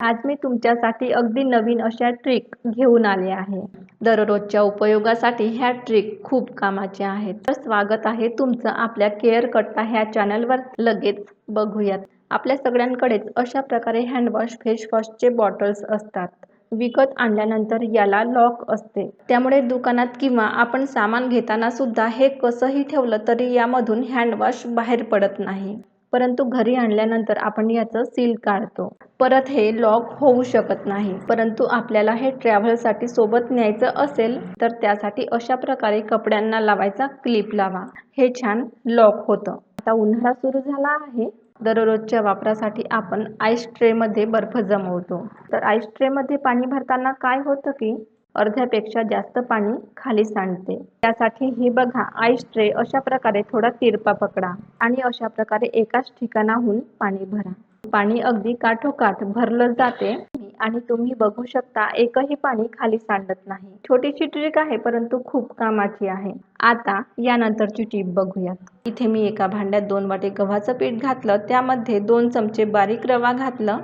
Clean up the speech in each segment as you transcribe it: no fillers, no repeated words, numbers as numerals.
आज मी तुमच्यासाठी अगदी नवीन अशा ट्रिक घेऊन आले आहे. दररोजच्या उपयोगासाठी ह्या ट्रिक खूप कामाच्या आहेत. तर स्वागत आहे तुमचं आपल्या केअर कट्टा ह्या चॅनलवर. लगेच बघूयात. आपल्या सगळ्यांकडेच अशा प्रकारे हँडवॉश फेसवॉशचे बॉटल्स असतात. विकत आणल्यानंतर याला लॉक असते, त्यामुळे दुकानात किंवा आपण सामान घेताना सुद्धा हे कसंही ठेवलं तरी यामधून हँडवॉश बाहेर पडत नाही. परंतु घरी आणल्यानंतर आपण याचं सील काढतो. परत हे लॉक होऊ शकत नाही. परंतु आपल्याला हे ट्रॅव्हलसाठी सोबत न्यायचं असेल तर त्यासाठी अशा प्रकारे कपड्यांना लावायचा क्लिप लावा. हे छान लॉक होतं. आता उन्हाळा सुरू झाला आहे. दररोजच्या वापरासाठी आपण आईस ट्रेमध्ये बर्फ जमवतो. तर आईस ट्रेमध्ये पाणी भरताना काय होतं की अर्ध्यापेक्षा जास्त पाणी खाली सांडते. त्यासाठी हे बघा, आईस ट्रे अशा प्रकारे थोडा तिरपा पकडा आणि अशा प्रकारे एकाच ठिकाणाहून पाणी भरा. पाणी अगदी काठोकाठ भरलं जाते आणि तुम्ही बघू शकता एकही पाणी खाली सांडत नाही. छोटीशी ट्रिक आहे परंतु खूप कामाची आहे. आता यानंतरची टीप बघूयात. इथे मी एका भांड्यात 2 वाटी गव्हाचं पीठ घातलं, त्यामध्ये 2 चमचे बारीक रवा घातलं,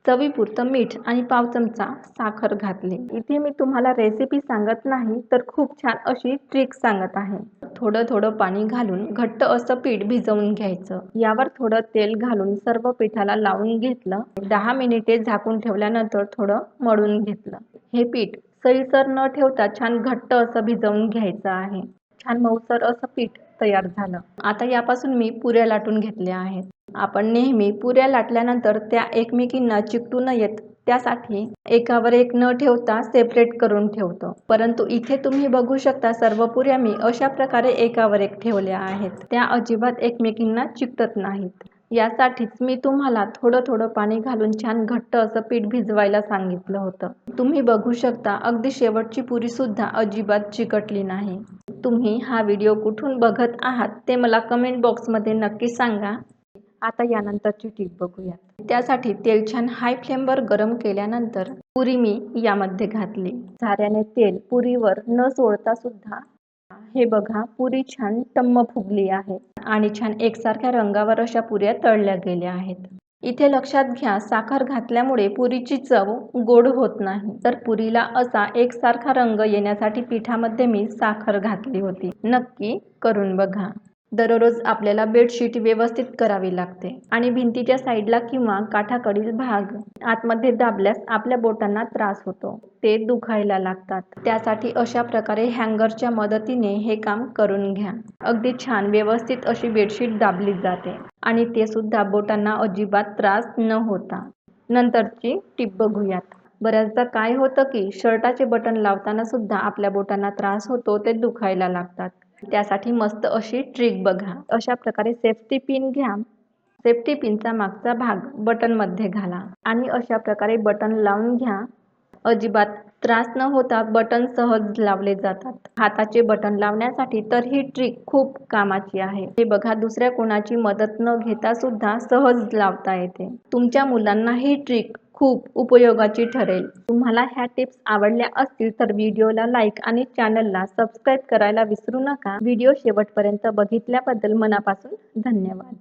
चवीपुरतं मीठ आणि पाव चमचा साखर घातली. इथे मी तुम्हाला रेसिपी सांगत नाही तर खूप छान अशी ट्रिक सांगत आहे. थोडं थोडं पाणी घालून घट्ट असं पीठ भिजवून घ्यायचं. यावर थोडं तेल घालून सर्व पिठाला लावून घेतलं. 10 मिनिटे झाकून ठेवल्यानंतर थोडं मळून घेतलं. हे पीठ सैलसर न ठेवता छान घट्ट असं भिजवून घ्यायचं आहे. छान मऊसर असं पीठ तयार झालं. आता यापासून मी पुऱ्या लाटून घेतल्या आहेत. आपण नेहमी पुऱ्या लाटल्यानंतर त्या एकमेकींना चिकटू नयेत त्यासाठी एकावर एक न ठेवता सेपरेट करून ठेवतो. परंतु इथे तुम्ही बघू शकता सर्व पुऱ्या मी अशा प्रकारे एकावर एक ठेवल्या आहेत. त्या अजिबात एकमेकींना चिकटत नाहीत. यासाठीच मी तुम्हाला थोडं थोडं पाणी घालून छान घट्ट असं पीठ भिजवायला सांगितलं होतं. तुम्ही बघू शकता अगदी शेवटची पुरी सुद्धा अजिबात चिकटली नाही. तुम्ही हा व्हिडिओ कुठून बघत आहात ते मला कमेंट बॉक्समध्ये नक्की सांगा. आता यानंतरची टीप बघूया. त्यासाठी तेल छान हाय फ्लेमवर गरम केल्यानंतर पुरी मी यामध्ये घातली. झाऱ्याने तेल पुरीवर न सोडता सुद्धा हे बघा, पुरी छान टम्म फुगली आहे आणि छान एकसारख्या रंगावर अशा पुऱ्या तळल्या गेल्या आहेत. इथे लक्षात घ्या, साखर घातल्यामुळे पुरीची चव गोड होत नाही. तर पुरीला असा एकसारखा रंग येण्यासाठी पिठामध्ये मी साखर घातली होती. नक्की करून बघा. दररोज आपल्याला बेडशीट व्यवस्थित करावी लागते आणि भिंतीच्या साईडला किंवा काठाकडील भाग आतमध्ये दाबल्यास आपल्या बोटांना त्रास होतो, ते दुखायला लागतात. त्यासाठी अशा प्रकारे हँगरच्या मदतीने हे काम करून घ्या. अगदी छान व्यवस्थित अशी बेडशीट दाबली जाते आणि ते सुद्धा बोटांना अजिबात त्रास न होता. नंतरची टीप बघूयात. बऱ्याचदा काय होतं की शर्टाचे बटन लावताना सुद्धा आपल्या बोटांना त्रास होतो, ते दुखायला लागतात. त्यासाठी मस्त अशी ट्रिक बघा. अशा प्रकारे सेफ्टी पिन घ्या. सेफ्टी पिनचा मागचा भाग बटनमध्ये घाला आणि अशा प्रकारे बटन लावून घ्या. अजिबात त्रास न होता बटन सहज लावले जातात. हाताचे बटन लावण्यासाठी तर ही ट्रिक खूप कामाची आहे. हे बघा, दुसऱ्या कोणाची मदत न घेता सुद्धा सहज लावता येते. तुमच्या मुलांना ही ट्रिक खूप उपयोगाची ठरेल. तुम्हाला ह्या टिप्स आवडल्या असतील तर व्हिडिओला लाईक आणि चॅनलला सबस्क्राईब करायला विसरू नका. व्हिडिओ शेवटपर्यंत बघितल्याबद्दल मनापासून धन्यवाद.